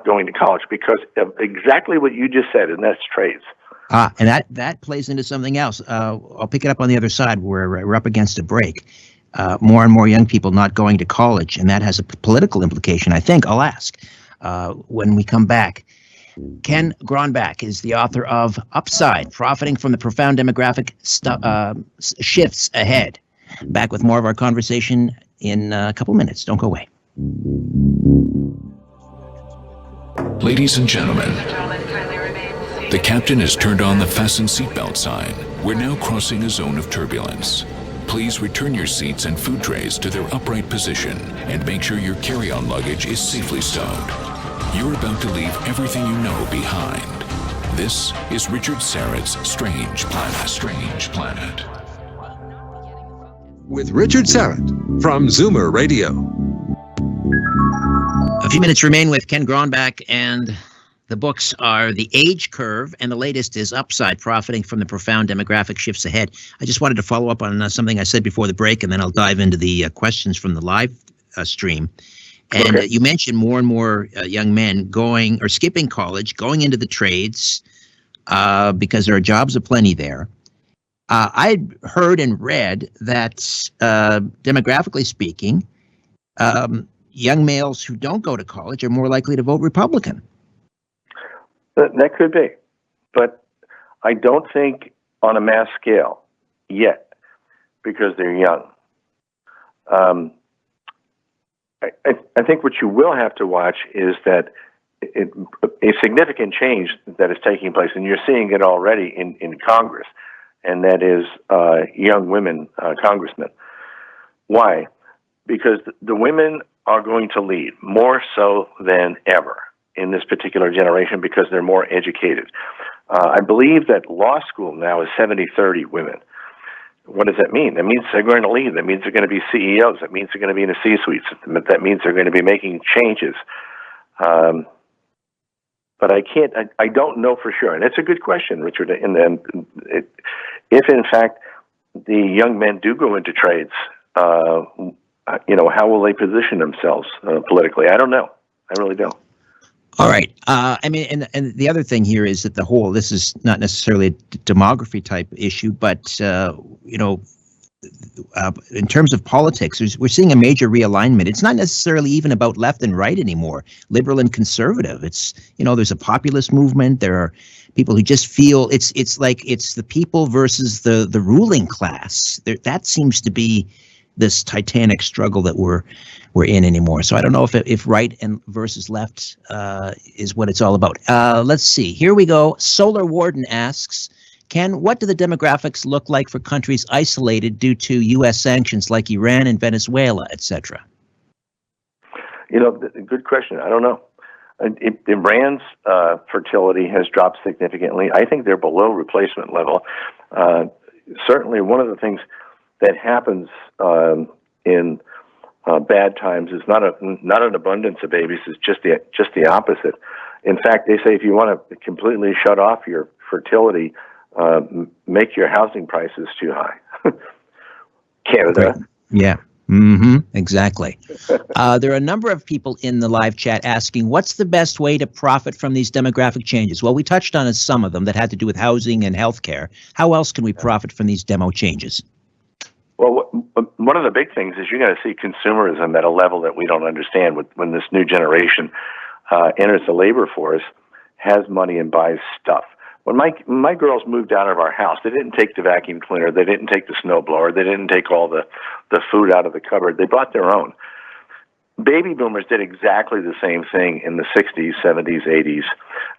going to college because of exactly what you just said, and that's trades. And that plays into something else. I'll pick it up on the other side where we're up against a break. More and more young people not going to college, and that has a political implication, I think. I'll ask when we come back. Ken Gronbach is the author of Upside, Profiting from the Profound Demographic Shifts Ahead. Back with more of our conversation in a couple minutes. Don't go away. Ladies and gentlemen, the captain has turned on the fasten seatbelt sign. We're now crossing a zone of turbulence. Please return your seats and food trays to their upright position and make sure your carry-on luggage is safely stowed. You're about to leave everything you know behind. This is Richard Syrett's Strange Planet. With Richard Syrett from Zoomer Radio. A few minutes remain with Ken Gronbach, and the books are The Age Curve, and the latest is Upside, Profiting from the Profound Demographic Shifts Ahead. I just wanted to follow up on something I said before the break, and then I'll dive into the questions from the live stream. And Okay. you mentioned more and more young men going or skipping college, going into the trades because there are jobs aplenty there. I heard and read that demographically speaking, young males who don't go to college are more likely to vote Republican. That could be, but I don't think on a mass scale yet because they're young. I think what you will have to watch is that a significant change that is taking place, and you're seeing it already in Congress, and that is young women congressmen. Why? Because the women are going to lead more so than ever in this particular generation because they're more educated. I believe that law school now is 70-30 women. What does that mean? That means they're going to lead. That means they're going to be CEOs. That means they're going to be in the C-suites. That means they're going to be making changes. But I don't know for sure. And it's a good question, Richard. And if in fact the young men do go into trades, how will they position themselves politically? I don't know. I really don't. All right. I mean, and the other thing here is that this is not necessarily a demography type issue, but, in terms of politics, we're seeing a major realignment. It's not necessarily even about left and right anymore, liberal and conservative. It's, there's a populist movement. There are people who just feel it's like it's the people versus the ruling class. That seems to be this titanic struggle that we're in anymore. So I don't know if right and versus left is what it's all about. Let's see. Here we go. Solar Warden asks, Ken, what do the demographics look like for countries isolated due to U.S. sanctions like Iran and Venezuela, etc.? Good question. I don't know. Iran's fertility has dropped significantly. I think they're below replacement level. Certainly one of the things that happens in bad times is not an abundance of babies. It's just the opposite. In fact, they say if you want to completely shut off your fertility, make your housing prices too high. Canada. Right. Yeah. Exactly. There are a number of people in the live chat asking, what's the best way to profit from these demographic changes? Well, we touched on some of them that had to do with housing and healthcare. How else can we profit from these demo changes? Well, one of the big things is you're going to see consumerism at a level that we don't understand when this new generation enters the labor force, has money and buys stuff. When my girls moved out of our house, they didn't take the vacuum cleaner, they didn't take the snowblower, they didn't take all the food out of the cupboard. They bought their own. Baby boomers did exactly the same thing in the 60s, 70s, 80s,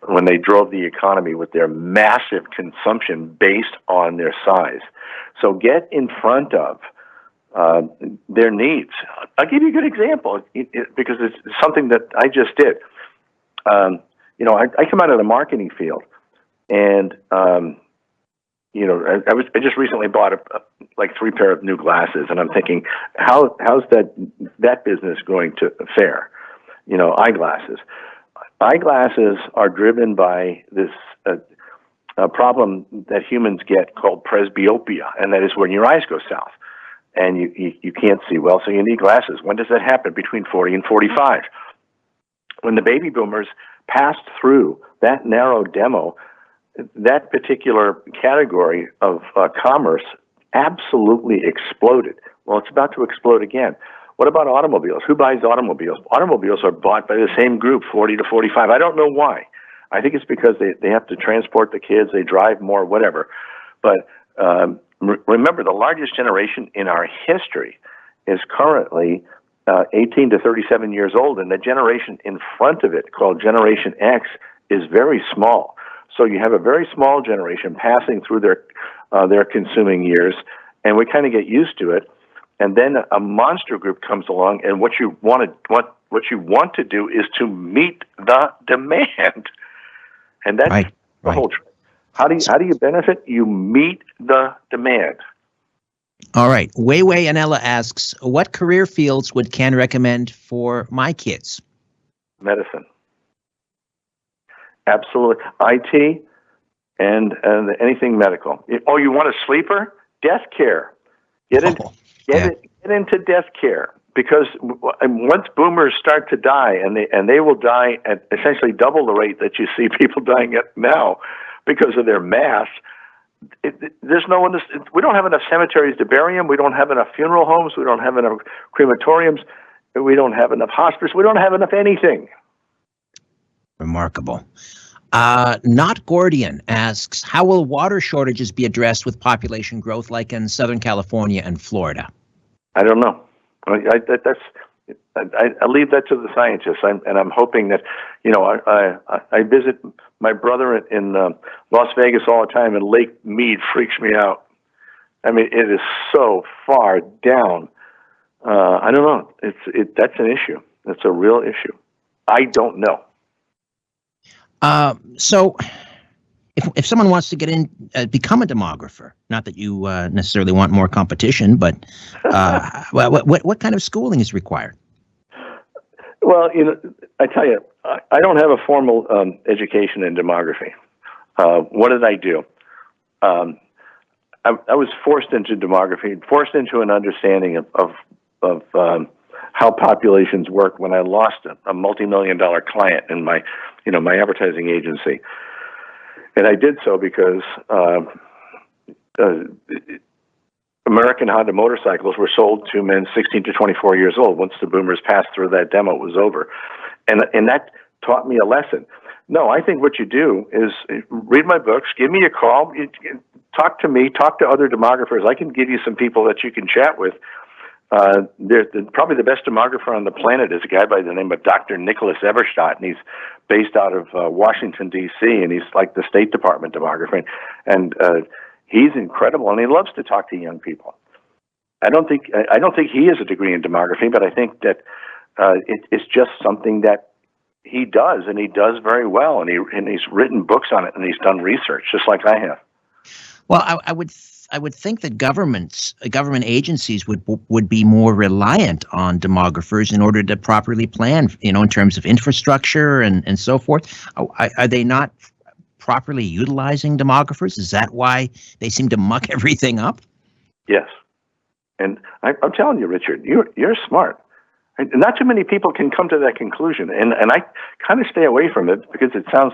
when they drove the economy with their massive consumption based on their size. So get in front of their needs. I'll give you a good example because it's something that I just did. I come out of the marketing field, and I just recently bought like 3 pair of new glasses, and I'm thinking, how's that business going to fare? Eyeglasses. Eyeglasses are driven by this problem that humans get called presbyopia, and that is when your eyes go south and you can't see well, so you need glasses. When does that happen? Between 40 and 45. When the baby boomers passed through that narrow demo, that particular category of commerce absolutely exploded. Well, it's about to explode again. What about automobiles? Who buys automobiles? Automobiles are bought by the same group, 40 to 45. I don't know why. I think it's because they have to transport the kids, they drive more, whatever. But remember, the largest generation in our history is currently 18 to 37 years old, and the generation in front of it, called Generation X, is very small. So you have a very small generation passing through their consuming years, and we kind of get used to it. And then a monster group comes along, and what you want to do is to meet the demand, and that's the whole trick. How do you benefit? You meet the demand. All right. Weiwei Anella asks, what career fields would Ken recommend for my kids? Medicine. Absolutely. IT and anything medical. Oh, you want a sleeper? Death care. Get into death care, because once boomers start to die, and they will die at essentially double the rate that you see people dying at now because of their mass. There's no one. We don't have enough cemeteries to bury them. We don't have enough funeral homes. We don't have enough crematoriums. We don't have enough hospice. We don't have enough anything. Remarkable. Not Gordian asks, how will water shortages be addressed with population growth like in Southern California and Florida? I don't know. I leave that to the scientists. I'm hoping that, I visit my brother in Las Vegas all the time, and Lake Mead freaks me out. I mean, it is so far down. I don't know. That's an issue. That's a real issue. I don't know. So if someone wants to get in, become a demographer, not that you necessarily want more competition, but what kind of schooling is required? Well, I tell you, I don't have a formal education in demography. What did I do? I was forced into demography, forced into an understanding of how populations work when I lost a multi-million-dollar client in my advertising agency. And I did so because American Honda motorcycles were sold to men 16 to 24 years old. Once the boomers passed through that demo, it was over. And that taught me a lesson. No, I think what you do is read my books, give me a call, talk to me, talk to other demographers. I can give you some people that you can chat with. Probably the best demographer on the planet is a guy by the name of Dr. Nicholas Everstadt, and he's based out of Washington, D.C., and he's like the State Department demographer. And he's incredible, and he loves to talk to young people. I don't think he has a degree in demography, but I think that it's just something that he does, and he does very well, and he's written books on it, and he's done research, just like I have. Well, I would think that government agencies would be more reliant on demographers in order to properly plan, in terms of infrastructure and so forth. Are they not properly utilizing demographers? Is that why they seem to muck everything up? Yes. And I'm telling you, Richard, you're smart. And not too many people can come to that conclusion. And I kind of stay away from it because it sounds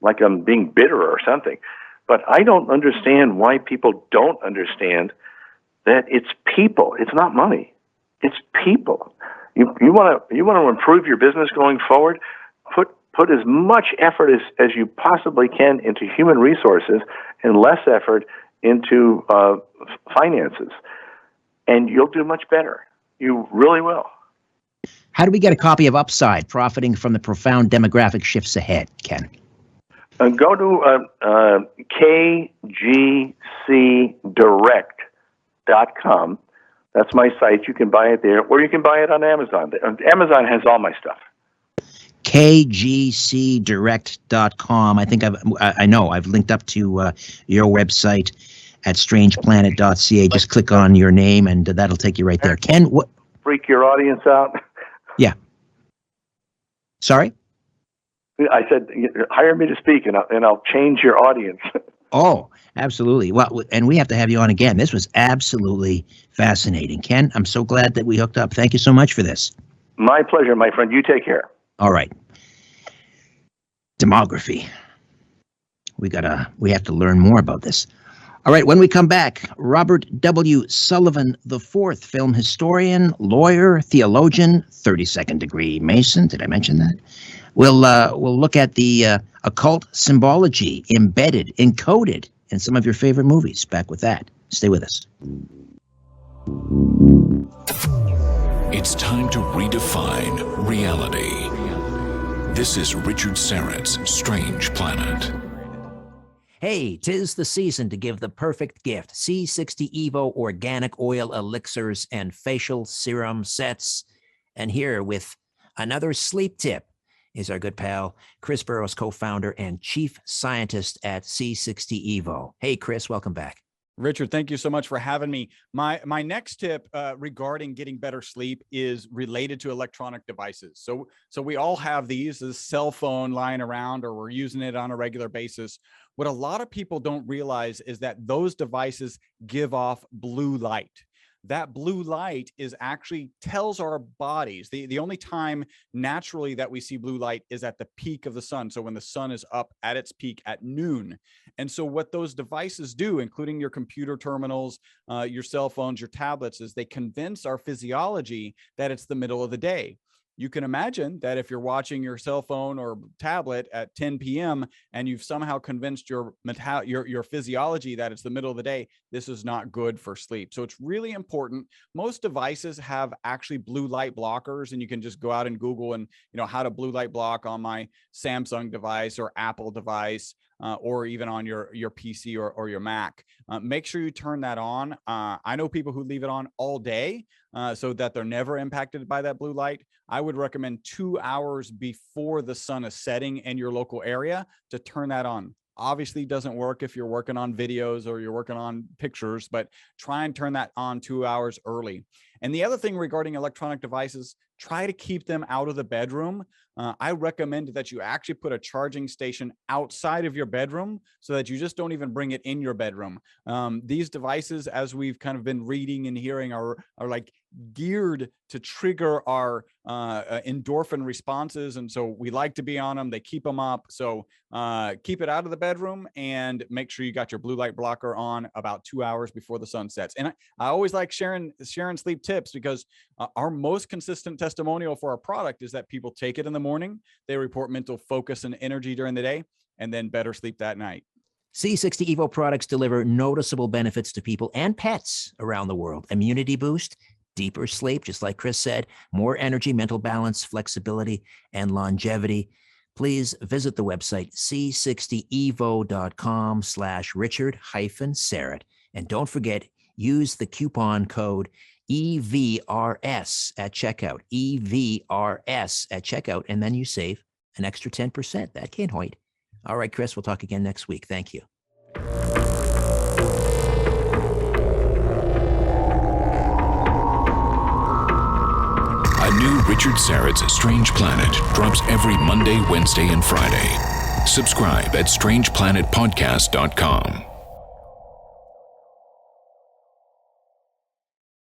like I'm being bitter or something. But I don't understand why people don't understand that it's people. It's not money. It's people. You want to improve your business going forward? put as much effort as you possibly can into human resources and less effort into finances, and you'll do much better. You really will. How do we get a copy of Upside, Profiting from the Profound Demographic Shifts Ahead, Ken? Go to kgcdirect.com. That's my site. You can buy it there, or you can buy it on Amazon. Amazon has all my stuff. kgcdirect.com. I think I've linked up to your website at strangeplanet.ca. Just click on your name, and that'll take you right there. Ken, what? Freak your audience out. Yeah. Sorry? I said, hire me to speak, and I'll change your audience. Oh, absolutely. Well, and we have to have you on again. This was absolutely fascinating. Ken, I'm so glad that we hooked up. Thank you so much for this. My pleasure, my friend. You take care. All right. Demography. We have to learn more about this. All right, when we come back, Robert W. Sullivan IV, film historian, lawyer, theologian, 32nd degree Mason. Did I mention that? We'll look at the occult symbology embedded, encoded in some of your favorite movies. Back with that. Stay with us. It's time to redefine reality. This is Richard Syrett's Strange Planet. Hey, 'tis the season to give the perfect gift. C60 Evo organic oil elixirs and facial serum sets. And here with another sleep tip is our good pal, Chris Burrows, co-founder and chief scientist at C60 Evo. Hey, Chris, welcome back. Richard, thank you so much for having me. My next tip regarding getting better sleep is related to electronic devices. So we all have these, a cell phone lying around, or we're using it on a regular basis. What a lot of people don't realize is that those devices give off blue light. That blue light actually tells our bodies, the only time naturally that we see blue light is at the peak of the sun. So when the sun is up at its peak at noon. And so what those devices do, including your computer terminals, your cell phones, your tablets, is they convince our physiology that it's the middle of the day. You can imagine that if you're watching your cell phone or tablet at 10 p.m. and you've somehow convinced your physiology that it's the middle of the day, this is not good for sleep. So it's really important. Most devices have actually blue light blockers, and you can just go out and Google and how to blue light block on my Samsung device or Apple device. Or even on your PC or your Mac. Make sure you turn that on. I know people who leave it on all day so that they're never impacted by that blue light. I would recommend 2 hours before the sun is setting in your local area to turn that on. Obviously doesn't work if you're working on videos or you're working on pictures, but try and turn that on 2 hours early. And the other thing regarding electronic devices, try to keep them out of the bedroom. I recommend that you actually put a charging station outside of your bedroom so that you just don't even bring it in your bedroom. These devices, as we've kind of been reading and hearing, are like geared to trigger our endorphin responses. And so we like to be on them. They keep them up. So keep it out of the bedroom and make sure you got your blue light blocker on about 2 hours before the sun sets. And I always like sharing sleep tips because our most consistent testimonial for our product is that people take it in the morning, they report mental focus and energy during the day, and then better sleep that night. C60 Evo products deliver noticeable benefits to people and pets around the world. Immunity boost, deeper sleep, just like Chris said, more energy, mental balance, flexibility, and longevity. Please visit the website c60evo.com/Richard-Syrett. And don't forget, use the coupon code EVRS at checkout, EVRS at checkout, and then you save an extra 10%. That can't wait. All right, Chris, we'll talk again next week. Thank you. A new Richard Syrett's Strange Planet drops every Monday, Wednesday, and Friday. Subscribe at strangeplanetpodcast.com.